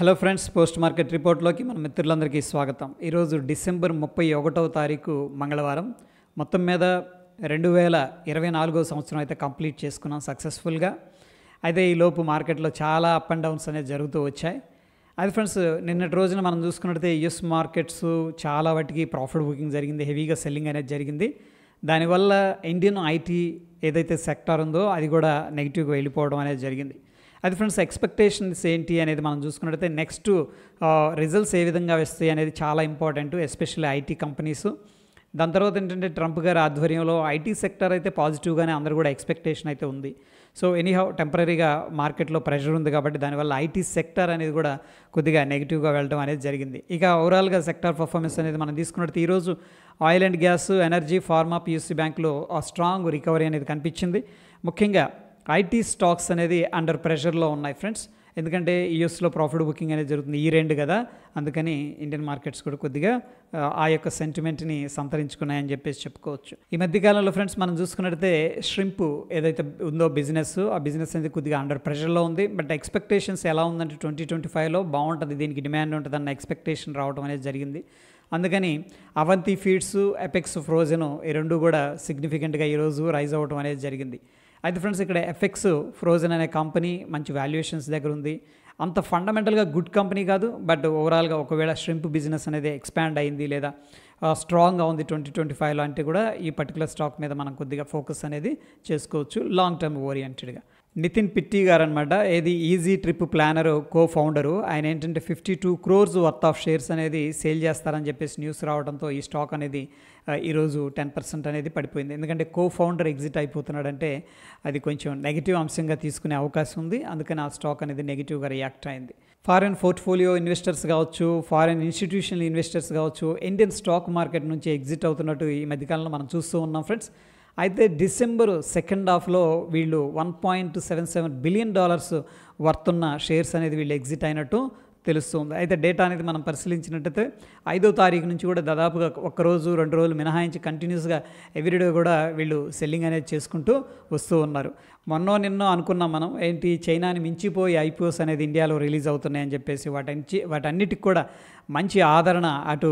Hello friends, post market రిపోర్ట్లోకి మన మిత్రులందరికీ స్వాగతం. ఈరోజు డిసెంబర్ 31వ తారీఖు మంగళవారం. మొత్తం మీద 2024 సంవత్సరం అయితే కంప్లీట్ చేసుకున్నాం సక్సెస్ఫుల్గా. అయితే ఈలోపు మార్కెట్లో చాలా అప్ అండ్ డౌన్స్ అనేది జరుగుతూ వచ్చాయి. అది ఫ్రెండ్స్, నిన్నటి రోజున మనం చూసుకున్నట్లయితే యుఎస్ మార్కెట్స్ చాలా వాటికి ప్రాఫిట్ బుకింగ్ జరిగింది, హెవీగా సెల్లింగ్ అనేది జరిగింది. దానివల్ల ఇండియన్ ఐటీ ఏదైతే సెక్టార్ ఉందో అది కూడా నెగిటివ్గా వెళ్ళిపోవడం అనేది జరిగింది. అది ఫ్రెండ్స్, ఎక్స్పెక్టేషన్స్ ఏంటి అనేది మనం చూసుకున్నట్లయితే నెక్స్ట్ రిజల్ట్స్ ఏ విధంగా వస్తాయి అనేది చాలా ఇంపార్టెంట్, ఎస్పెషల్లీ ఐటీ కంపెనీస్. దాని తర్వాత ఏంటంటే ట్రంప్ గారి ఆధ్వర్యంలో ఐటీ సెక్టర్ అయితే పాజిటివ్గానే అందరూ కూడా ఎక్స్పెక్టేషన్ అయితే ఉంది. సో ఎనీహౌ టెంపరీగా మార్కెట్లో ప్రెషర్ ఉంది కాబట్టి దానివల్ల ఐటీ సెక్టర్ అనేది కూడా కొద్దిగా నెగిటివ్గా వెళ్ళడం అనేది జరిగింది. ఇక ఓవరాల్గా సెక్టార్ పర్ఫార్మెన్స్ అనేది మనం తీసుకున్నట్టు ఈరోజు oil and gas, energy, pharma, PSC బ్యాంకులో ఆ స్ట్రాంగ్ రికవరీ అనేది కనిపించింది. ముఖ్యంగా ఐటీ స్టాక్స్ అనేది అండర్ ప్రెషర్లో ఉన్నాయి ఫ్రెండ్స్, ఎందుకంటే యూఎస్లో ప్రాఫిట్ బుకింగ్ అనేది జరుగుతుంది ఈ రెండు కదా, అందుకని ఇండియన్ మార్కెట్స్ కూడా కొద్దిగా ఆ యొక్క సెంటిమెంట్ని సంతరించుకున్నాయని చెప్పేసి చెప్పుకోవచ్చు. ఈ మధ్యకాలంలో ఫ్రెండ్స్ మనం చూసుకున్నట్లయితే ష్రింప్ ఏదైతే ఉందో బిజినెస్, ఆ బిజినెస్ అనేది కొద్దిగా అండర్ ప్రెషర్లో ఉంది. బట్ ఎక్స్పెక్టేషన్స్ ఎలా ఉందంటే 2025లో బాగుంటుంది, దీనికి డిమాండ్ ఉంటుంది అన్న ఎక్స్పెక్టేషన్ రావడం అనేది జరిగింది. అందుకని అవంతి ఫీడ్స్, ఎపెక్స్ ఫ్రోజన్ ఈ రెండు కూడా సిగ్నిఫికెంట్గా ఈరోజు రైజ్ అవ్వడం అనేది జరిగింది. అయితే ఫ్రెండ్స్, ఇక్కడ ఎఫెక్స్ ఫ్రోజన్ అనే కంపెనీ మంచి వాల్యుయేషన్స్ దగ్గర ఉంది. అంత ఫండమెంటల్గా గుడ్ కంపెనీ కాదు, బట్ ఓవరాల్గా ఒకవేళ ష్రింప్ బిజినెస్ అనేది ఎక్స్పాండ్ అయింది లేదా స్ట్రాంగ్గా ఉంది 2025లో అంటే కూడా ఈ పర్టికులర్ స్టాక్ మీద మనం కొద్దిగా ఫోకస్ అనేది చేసుకోవచ్చు లాంగ్ టర్మ్ ఓరియంటెడ్గా. నితిన్ పిట్టి గారు అనమాట, ఏది ఈజీ ట్రిప్ ప్లానర్ కో ఫౌండరు. ఆయన ఏంటంటే 52 crores వర్త్ ఆఫ్ షేర్స్ అనేది సేల్ చేస్తారని చెప్పేసి న్యూస్ రావడంతో ఈ స్టాక్ అనేది ఈరోజు 10% అనేది పడిపోయింది. ఎందుకంటే కో ఫౌండర్ ఎగ్జిట్ అయిపోతున్నాడంటే అది కొంచెం నెగిటివ్ అంశంగా తీసుకునే అవకాశం ఉంది, అందుకని ఆ స్టాక్ అనేది నెగిటివ్గా రియాక్ట్ అయింది. ఫారెన్ పోర్ట్ఫోలియో ఇన్వెస్టర్స్ కావచ్చు, ఫారెన్ ఇన్స్టిట్యూషనల్ ఇన్వెస్టర్స్ కావచ్చు, ఇండియన్ స్టాక్ మార్కెట్ నుంచి ఎగ్జిట్ అవుతున్నట్టు ఈ మధ్యకాలంలో మనం చూస్తూ ఉన్నాం ఫ్రెండ్స్. అయితే డిసెంబర్ సెకండ్ హాఫ్లో వీళ్ళు $1.77 బిలియన్ వర్త్ ఉన్న షేర్స్ అనేది వీళ్ళు ఎగ్జిట్ అయినట్టు తెలుస్తుంది. అయితే డేటా అనేది మనం పరిశీలించినట్టయితే 5వ తారీఖు నుంచి కూడా దాదాపుగా ఒక్కరోజు 2 రోజులు మినహాయించి కంటిన్యూస్గా ఎవ్రీడే కూడా వీళ్ళు సెల్లింగ్ అనేది చేసుకుంటూ వస్తూ ఉన్నారు. నిన్నో అనుకున్నాం మనం, ఏంటి చైనాని మించిపోయి ఐపీఓస్ అనేది ఇండియాలో రిలీజ్ అవుతున్నాయని చెప్పేసి. వాటన్నిటికి కూడా మంచి ఆదరణ అటు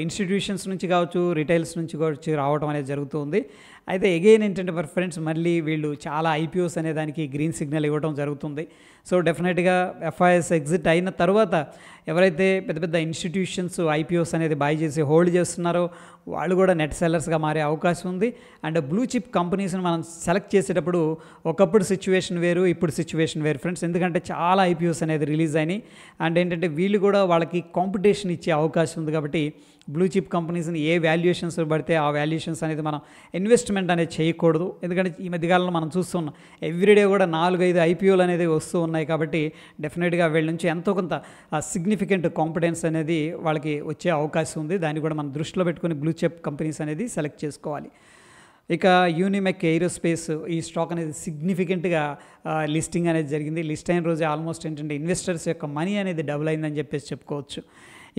ఇన్స్టిట్యూషన్స్ నుంచి కావచ్చు, రిటైల్స్ నుంచి కావచ్చు రావడం అనేది జరుగుతుంది. అయితే ఎగైన్ ఏంటంటే ఫ్రెండ్స్, మళ్ళీ వీళ్ళు చాలా ఐపీఓస్ అనే దానికి గ్రీన్ సిగ్నల్ ఇవ్వడం జరుగుతుంది. సో డెఫినెట్గా ఎఫ్ఐఎస్ ఎగ్జిట్ అయిన తర్వాత ఎవరైతే పెద్ద పెద్ద ఇన్స్టిట్యూషన్స్ ఐపీఓస్ అనేది బై చేసి హోల్డ్ చేస్తున్నారో వాళ్ళు కూడా నెట్ సెల్లర్స్గా మారే అవకాశం ఉంది. అండ్ బ్లూ చిప్ కంపెనీస్ని మనం సెలెక్ట్ చేసేటప్పుడు ఒకప్పుడు సిచ్యువేషన్ వేరు, ఇప్పుడు సిచ్యువేషన్ వేరు ఫ్రెండ్స్, ఎందుకంటే చాలా ఐపీఓస్ అనేది రిలీజ్ అయినాయి. అండ్ ఏంటంటే వీళ్ళు కూడా వాళ్ళకి కాంపిటీషన్ ఇచ్చే అవకాశం ఉంది. కాబట్టి బ్లూ చిప్ కంపెనీస్ని ఏ వాల్యుయేషన్స్ పడితే ఆ వాల్యుయేషన్స్ అనేది మనం ఇన్వెస్ట్మెంట్ అనేది చేయకూడదు. ఎందుకంటే ఈ మధ్యకాలంలో మనం చూస్తున్నాం ఎవ్రీడే కూడా 4-5 ఐపీఓలు అనేది వస్తూ ఉన్నాయి. కాబట్టి డెఫినెట్గా వీళ్ళ నుంచి ఎంతో కొంత సిగ్నిఫికెంట్ కాంపిటెన్స్ అనేది వాళ్ళకి వచ్చే అవకాశం ఉంది. దాన్ని కూడా మనం దృష్టిలో పెట్టుకుని బ్లూ చిప్ కంపెనీస్ అనేది సెలెక్ట్ చేసుకోవాలి. ఇక యూనిమెక్ ఏరోస్పేస్ ఈ స్టాక్ అనేది సిగ్నిఫికెంట్గా లిస్టింగ్ అనేది జరిగింది. లిస్ట్ అయిన రోజు ఆల్మోస్ట్ ఏంటంటే ఇన్వెస్టర్స్ యొక్క మనీ అనేది డబుల్ అయిందని చెప్పేసి చెప్పుకోవచ్చు.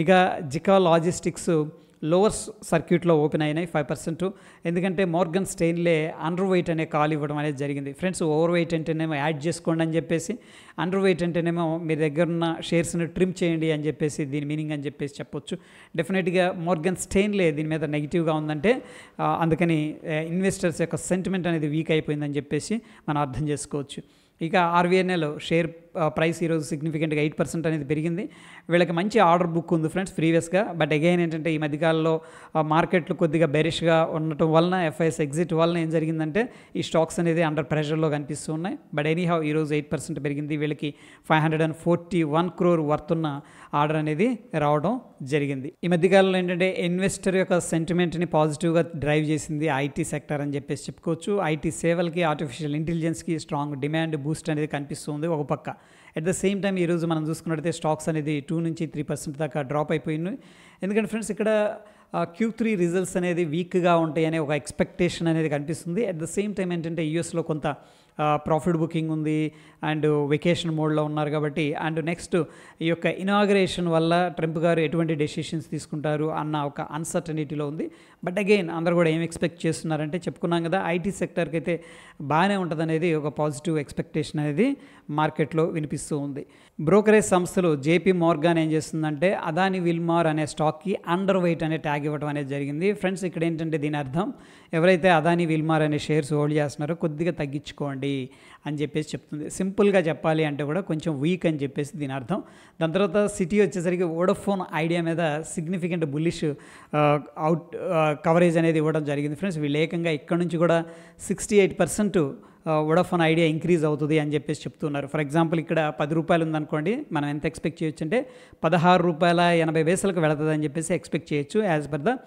ఇక జికా లాజిస్టిక్స్ లోవర్ సర్క్యూట్లో ఓపెన్ అయినాయి 5%, ఎందుకంటే మోర్గన్ స్టెయిన్లే అండర్ వెయిట్ అనే కాల్ ఇవ్వడం అనేది జరిగింది. ఫ్రెండ్స్, ఓవర్ వెయిట్ అంటేనేమో యాడ్ చేసుకోండి అని చెప్పేసి, అండర్ వెయిట్ అంటేనేమో మీ దగ్గర ఉన్న షేర్స్ని ట్రిమ్ చేయండి అని చెప్పేసి దీని మీనింగ్ అని చెప్పేసి చెప్పొచ్చు. డెఫినెట్గా మోర్గన్ స్టెయిన్లే దీని మీద నెగిటివ్గా ఉందంటే అందుకని ఇన్వెస్టర్స్ యొక్క సెంటిమెంట్ అనేది వీక్ అయిపోయిందని చెప్పేసి మనం అర్థం చేసుకోవచ్చు. ఇక ఆర్వీఎన్ఎల్ షేర్ ప్రైస్ ఈరోజు సిగ్నిఫికెంట్గా 8% అనేది పెరిగింది. వీళ్ళకి మంచి ఆర్డర్ బుక్ ఉంది ఫ్రెండ్స్ ప్రీవియస్గా. బట్ అగైన్ ఏంటంటే ఈ మధ్యకాలంలో మార్కెట్లు కొద్దిగా బెరిష్గా ఉండటం వలన, ఎఫ్ఐఎస్ ఎగ్జిట్ వలన ఏం జరిగిందంటే ఈ స్టాక్స్ అనేది అండర్ ప్రెషర్లో కనిపిస్తూ ఉన్నాయి. బట్ ఎనీహౌ ఈరోజు 8% పెరిగింది. వీళ్ళకి 541 crore వర్త్ ఉన్న ఆర్డర్ అనేది రావడం జరిగింది. ఈ మధ్యకాలంలో ఏంటంటే ఇన్వెస్టర్ యొక్క సెంటిమెంట్ని పాజిటివ్గా డ్రైవ్ చేసింది ఐటీ సెక్టర్ అని చెప్పేసి చెప్పుకోవచ్చు. ఐటీ సేవలకి, ఆర్టిఫిషియల్ ఇంటెలిజెన్స్కి స్ట్రాంగ్ డిమాండ్ బూస్ట్ అనేది కనిపిస్తుంది ఒక పక్క. అట్ ద సేమ్ టైం ఈరోజు మనం చూసుకున్నట్టయితే స్టాక్స్ అనేది 2-3% దాకా డ్రాప్ అయిపోయింది. ఎందుకంటే ఫ్రెండ్స్, ఇక్కడ Q3 రిజల్ట్స్ అనేది వీక్గా ఉంటాయనే ఒక ఎక్స్పెక్టేషన్ అనేది కనిపిస్తుంది. అట్ ద సేమ్ టైం ఏంటంటే యూఎస్లో కొంత ప్రాఫిట్ బుకింగ్ ఉంది అండ్ వెకేషన్ మోడ్లో ఉన్నారు కాబట్టి, అండ్ నెక్స్ట్ ఈ యొక్క ఇనాగరేషన్ వల్ల ట్రంప్ గారు ఎటువంటి డెసిషన్స్ తీసుకుంటారు అన్న ఒక అన్సర్టనిటీలో ఉంది. బట్ అగైన్ అందరూ కూడా ఏం ఎక్స్పెక్ట్ చేస్తున్నారంటే చెప్పుకున్నాం కదా, ఐటీ సెక్టర్కి అయితే బాగానే ఉంటుందనేది ఒక పాజిటివ్ ఎక్స్పెక్టేషన్ అనేది మార్కెట్లో వినిపిస్తూ ఉంది. బ్రోకరేజ్ సంస్థలు జేపీ మోర్గాన్ ఏం చేస్తుందంటే అదాని విల్మార్ అనే స్టాక్కి అండర్ వెయిట్ అనే ట్యాగ్ ఇవ్వడం అనేది జరిగింది. ఫ్రెండ్స్, ఇక్కడ ఏంటంటే దీని అర్థం ఎవరైతే అదాని విల్మార్ అనే షేర్స్ హోల్డ్ చేస్తున్నారో కొద్దిగా తగ్గించుకోండి అని చెప్పేసి చెప్తుంది. సింపుల్గా చెప్పాలి అంటే కూడా కొంచెం వీక్ అని చెప్పేసి దీని అర్థం. దాని తర్వాత సిటీ వచ్చేసరికి వోడాఫోన్ ఐడియా మీద సిగ్నిఫికెంట్ బుల్లిష్ కవరేజ్ అనేది ఇవ్వడం జరిగింది. ఫ్రెండ్స్, వీళ్ళు ఏకంగా ఇక్కడ నుంచి కూడా 68% వోడాఫోన్ ఐడియా ఇంక్రీజ్ అవుతుంది అని చెప్పేసి చెప్తున్నారు. ఫర్ ఎగ్జాంపుల్ ఇక్కడ 10 రూపాయలు ఉందనుకోండి, మనం ఎంత ఎక్స్పెక్ట్ చేయొచ్చు అంటే 16 రూపాయల 80 పైసలకు వెళుతుంది అని చెప్పేసి ఎక్స్పెక్ట్ చేయొచ్చు as per the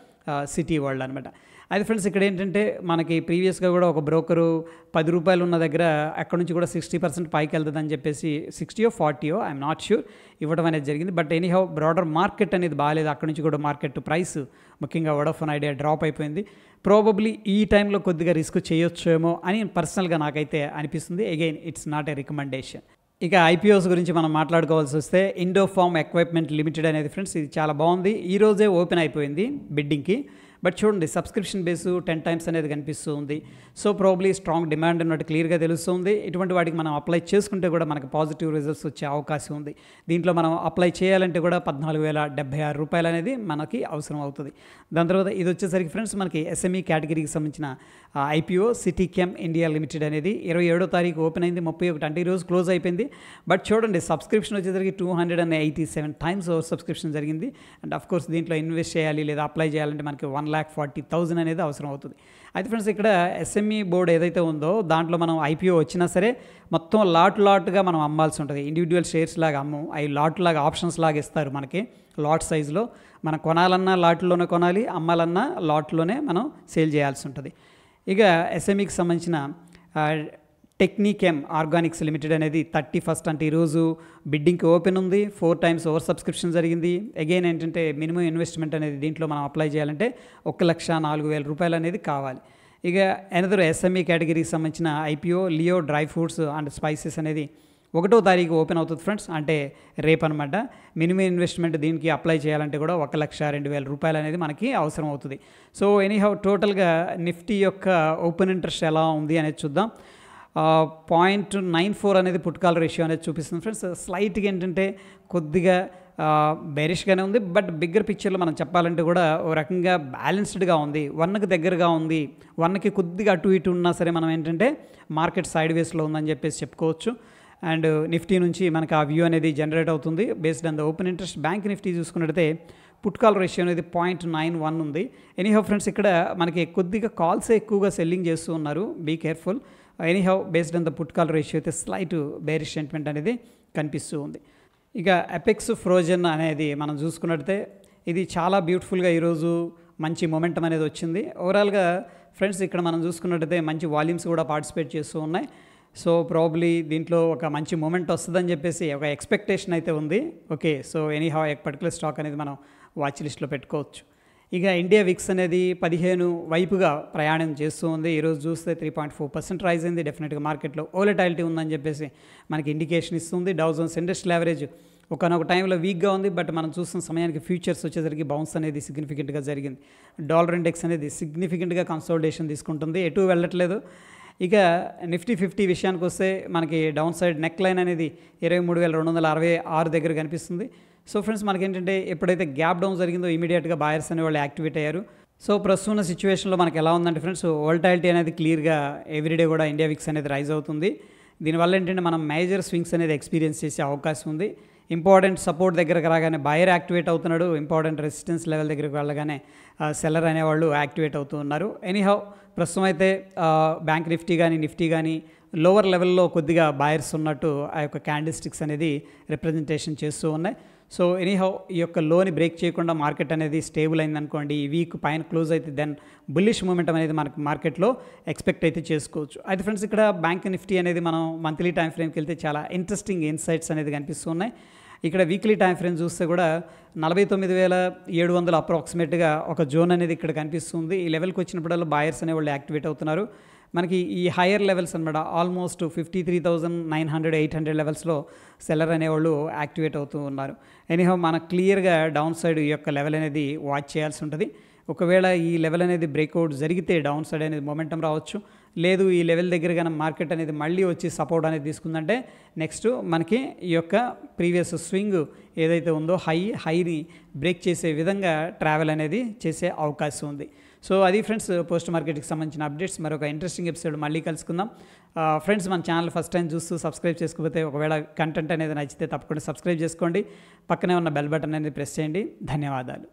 city world అనమాట. అయితే ఫ్రెండ్స్, ఇక్కడ ఏంటంటే మనకి ప్రీవియస్గా కూడా ఒక బ్రోకరు 10 రూపాయలు ఉన్న దగ్గర అక్కడ నుంచి కూడా 60% పైకి వెళ్తుంది అని చెప్పేసి 60 or 40 ఐఎమ్ నాట్ ష్యూర్ ఇవ్వడం అనేది జరిగింది. బట్ ఎనీహౌ బ్రాడర్ మార్కెట్ అనేది బాగాలేదు, అక్కడ నుంచి కూడా మార్కెట్ ప్రైస్ ముఖ్యంగా వోడాఫోన్ ఐడియా డ్రాప్ అయిపోయింది. ప్రాబబ్లీ ఈ టైంలో కొద్దిగా రిస్క్ చేయొచ్చేమో అని పర్సనల్గా నాకైతే అనిపిస్తుంది. Again it's not a recommendation. ఇక ఐపీఓస్ గురించి మనం మాట్లాడుకోవాల్సి వస్తే ఇండోఫార్మ్ ఎక్విప్మెంట్ లిమిటెడ్ అనేది ఫ్రెండ్స్ ఇది చాలా బాగుంది. ఈరోజే ఓపెన్ అయిపోయింది బిడ్డింగ్కి. బట్ చూడండి, సబ్స్క్రిప్షన్ బేసు 10 times అనేది కనిపిస్తూ ఉంది. సో ప్రాబ్లీ స్ట్రాంగ్ డిమాండ్ ఉన్నట్టు క్లియర్గా తెలుస్తుంది. ఇటువంటి వాటికి మనం అప్లై చేసుకుంటే కూడా మనకు పాజిటివ్ రిజల్ట్స్ వచ్చే అవకాశం ఉంది. దీంట్లో మనం అప్లై చేయాలంటే కూడా 14,076 రూపాయలు అనేది మనకి అవసరం అవుతుంది. దాని తర్వాత ఇది వచ్చేసరికి ఫ్రెండ్స్ మనకి ఎస్ఎంఈ కేటగిరీకి సంబంధించిన ఐపీఓ సిటీ కెమ్ ఇండియా లిమిటెడ్ అనేది 27వ తారీఖు ఓపెన్ అయింది, 31 అంటే ఈరోజు క్లోజ్ అయిపోయింది. బట్ చూడండి, సబ్స్క్రిప్షన్ వచ్చేసరికి 287 times ఓవర్ సబ్స్క్రిప్షన్ జరిగింది. అండ్ ఆఫ్ కోర్స్ దీంట్లో ఇన్వెస్ట్ చేయాలి లేదా అప్లై చేయాలంటే మనకి 1,40,000 అనేది అవసరం అవుతుంది. అయితే ఫ్రెండ్స్, ఇక్కడ ఎస్ఎంఈ బోర్డు ఏదైతే ఉందో దాంట్లో మనం ఐపీఓ వచ్చినా సరే మొత్తం లాట్గా మనం అమ్మాల్సి ఉంటుంది. ఇండివిజువల్ షేర్స్ లాగా అమ్ము, అవి లాగా ఆప్షన్స్ లాగా ఇస్తారు మనకి లాట్ సైజులో. మనం కొనాలన్నా లాట్లోనే కొనాలి, అమ్మాలన్నా లాట్లోనే మనం సేల్ చేయాల్సి ఉంటుంది. ఇక ఎస్ఎంఈకి సంబంధించిన టెక్నికెమ్ ఆర్గానిక్స్ లిమిటెడ్ అనేది 31st అంటే ఈరోజు బిడ్డింగ్కి ఓపెన్ ఉంది. 4 times ఓవర్ సబ్స్క్రిప్షన్ జరిగింది. అగైన్ ఏంటంటే మినిమం ఇన్వెస్ట్మెంట్ అనేది దీంట్లో మనం అప్లై చేయాలంటే 1,04,000 రూపాయలు అనేది కావాలి. ఇక ఎనదర్ ఎస్ఎంఈ కేటగిరీకి సంబంధించిన IPO Leo dry fruits and spices అనేది 1వ తారీఖు ఓపెన్ అవుతుంది ఫ్రెండ్స్, అంటే రేపు అనమాట. మినిమం ఇన్వెస్ట్మెంట్ దీనికి అప్లై చేయాలంటే కూడా 1,02,000 రూపాయలు అనేది మనకి అవసరం అవుతుంది. సో ఎనీహౌ టోటల్గా నిఫ్టీ యొక్క ఓపెన్ ఇంట్రెస్ట్ ఎలా ఉంది అనేది చూద్దాం. 0.94 అనేది పుట్ కాల్ రేషియో అనేది చూపిస్తుంది ఫ్రెండ్స్. స్లైట్గా ఏంటంటే కొద్దిగా బేరిష్గానే ఉంది. బట్ బిగ్గర్ పిక్చర్లో మనం చెప్పాలంటే కూడా ఓ రకంగా బ్యాలెన్స్డ్గా ఉంది, 1కి దగ్గరగా ఉంది. 1కి కొద్దిగా అటు ఇటు ఉన్నా సరే మనం ఏంటంటే మార్కెట్ సైడ్ వేస్లో ఉందని చెప్పేసి చెప్పుకోవచ్చు. అండ్ నిఫ్టీ నుంచి మనకి ఆ వ్యూ అనేది జనరేట్ అవుతుంది based on the open interest. Bank Nifty చూసుకున్నట్టయితే పుట్ కాల్ రేషియో అనేది 0.91 ఉంది. ఎనీహౌ ఫ్రెండ్స్, ఇక్కడ మనకి కొద్దిగా కాల్సే ఎక్కువగా సెల్లింగ్ చేస్తూ ఉన్నారు, be careful. Anyhow based on the put call ratio అయితే స్లైట్ బేరిష్ సెంటిమెంట్ అనేది కనిపిస్తూ ఉంది. ఇక అపెక్స్ ఫ్రోజన్ అనేది మనం చూసుకున్నట్టయితే ఇది చాలా బ్యూటిఫుల్గా ఈరోజు మంచి మొమెంటం అనేది వచ్చింది. ఓవరాల్గా ఫ్రెండ్స్, ఇక్కడ మనం చూసుకున్నట్టయితే మంచి వాల్యూమ్స్ కూడా పార్టిసిపేట్ చేస్తూ ఉన్నాయి. సో ప్రాబ్లీ దీంట్లో ఒక మంచి మూమెంట్ వస్తుందని చెప్పేసి ఒక ఎక్స్పెక్టేషన్ అయితే ఉంది. ఓకే, సో ఎనీహౌ ఒక పర్టికులర్ స్టాక్ అనేది మనం వాచ్ లిస్ట్లో పెట్టుకోవచ్చు. ఇక ఇండియా విక్స్ అనేది 15 వైపుగా ప్రయాణం చేస్తూ ఉంది. ఈరోజు చూస్తే 3.4% రైజ్ అయింది. డెఫినెట్గా మార్కెట్లో వోలటాలిటీ ఉందని చెప్పేసి మనకి ఇండికేషన్ ఇస్తుంది. డౌ జోన్స్ ఇండస్ట్రియల్ యావరేజ్ ఒకనొక టైంలో వీక్గా ఉంది, బట్ మనం చూస్తున్న సమయానికి ఫ్యూచర్స్ వచ్చేసరికి బౌన్స్ అనేది సిగ్నిఫికెంట్గా జరిగింది. డాలర్ ఇండెక్స్ అనేది సిగ్నిఫికెంట్గా కన్సాలిడేషన్ తీసుకుంటుంది, ఎటు వెళ్ళట్లేదు. ఇక నిఫ్టీ 50 విషయానికి వస్తే మనకి డౌన్ సైడ్ నెక్ లైన్ అనేది 23,266 దగ్గర కనిపిస్తుంది. సో ఫ్రెండ్స్, మనకేంటంటే ఎప్పుడైతే గ్యాప్ డౌన్ జరిగిందో ఇమీడియట్గా బాయర్స్ అనే వాళ్ళు యాక్టివేట్ అయ్యారు. సో ప్రస్తుతం ఉన్న సిచ్యువేషన్లో మనకి ఎలా ఉందంటే ఫ్రెండ్స్, వోలటాలిటీ అనేది క్లియర్గా ఎవ్రీడే కూడా ఇండియా విక్స్ అనేది రైజ్ అవుతుంది. దీనివల్ల ఏంటంటే మనం మేజర్ స్వింగ్స్ అనేది ఎక్స్పీరియన్స్ చేసే అవకాశం ఉంది. ఇంపార్టెంట్ సపోర్ట్ దగ్గరకు రాగానే బయర్ యాక్టివేట్ అవుతున్నాడు, ఇంపార్టెంట్ రెసిస్టెన్స్ లెవెల్ దగ్గరికి వెళ్ళగానే సెల్లర్ అనేవాళ్ళు యాక్టివేట్ అవుతూ ఉన్నారు. ఎనీహౌ ప్రస్తుతం అయితే బ్యాంక్ నిఫ్టీ కానీ లోవర్ లెవెల్లో కొద్దిగా బయర్స్ ఉన్నట్టు ఆ యొక్క క్యాండిల్ స్టిక్స్ అనేది రిప్రజెంటేషన్ చేస్తూ ఉన్నాయి. సో ఎనీహౌ ఈ యొక్క లోని బ్రేక్ చేయకుండా మార్కెట్ అనేది స్టేబుల్ అయిందనుకోండి, ఈ వీక్ పైన క్లోజ్ అయితే దెన్ బుల్లిష్ మూమెంటం అనేది మనకు మార్కెట్లో ఎక్స్పెక్ట్ అయితే చేసుకోవచ్చు. అయితే ఫ్రెండ్స్, ఇక్కడ బ్యాంక్ నిఫ్టీ అనేది మనం మంత్లీ టైం ఫ్రేమ్కి వెళ్తే చాలా ఇంట్రెస్టింగ్ ఇన్సైట్స్ అనేది కనిపిస్తున్నాయి. ఇక్కడ వీక్లీ టైం ఫ్రేమ్ చూస్తే కూడా 49,700 అప్రాక్సిమేట్గా ఒక జోన్ అనేది ఇక్కడ కనిపిస్తుంది. ఈ లెవెల్కి వచ్చినప్పుడల్లా బాయర్స్ అనేవాళ్ళు యాక్టివేట్ అవుతున్నారు. మనకి ఈ హయ్యర్ లెవెల్స్ అనమాట ఆల్మోస్ట్ 53,900, 800 లెవెల్స్లో సెల్లర్ అనేవాళ్ళు యాక్టివేట్ అవుతూ ఉన్నారు. ఎనీహౌ మన క్లియర్గా డౌన్ సైడ్ ఈ యొక్క లెవెల్ అనేది వాచ్ చేయాల్సి ఉంటుంది. ఒకవేళ ఈ లెవెల్ అనేది బ్రేక్అవుట్ జరిగితే డౌన్ సైడ్ అనేది మొమెంటం రావచ్చు. లేదు ఈ లెవెల్ దగ్గర కానీ మార్కెట్ అనేది మళ్ళీ వచ్చి సపోర్ట్ అనేది తీసుకుందంటే నెక్స్ట్ మనకి ఈ యొక్క ప్రీవియస్ స్వింగ్ ఏదైతే ఉందో హైని బ్రేక్ చేసే విధంగా ట్రావెల్ అనేది చేసే అవకాశం ఉంది. సో అది ఫ్రెండ్స్ పోస్ట్ మార్కెట్కి సంబంధించిన అప్డేట్స్. మరొక ఇంట్రెస్టింగ్ ఎపిసోడ్ మళ్ళీ కలుసుకుందాం. ఫ్రెండ్స్ మన ఛానల్ ఫస్ట్ టైం చూస్తూ సబ్స్క్రైబ్ చేసుకోకపోతే ఒకవేళ కంటెంట్ అనేది నచ్చితే తప్పకుండా సబ్స్క్రైబ్ చేసుకోండి. పక్కనే ఉన్న బెల్ బటన్ అనేది ప్రెస్ చేయండి. ధన్యవాదాలు.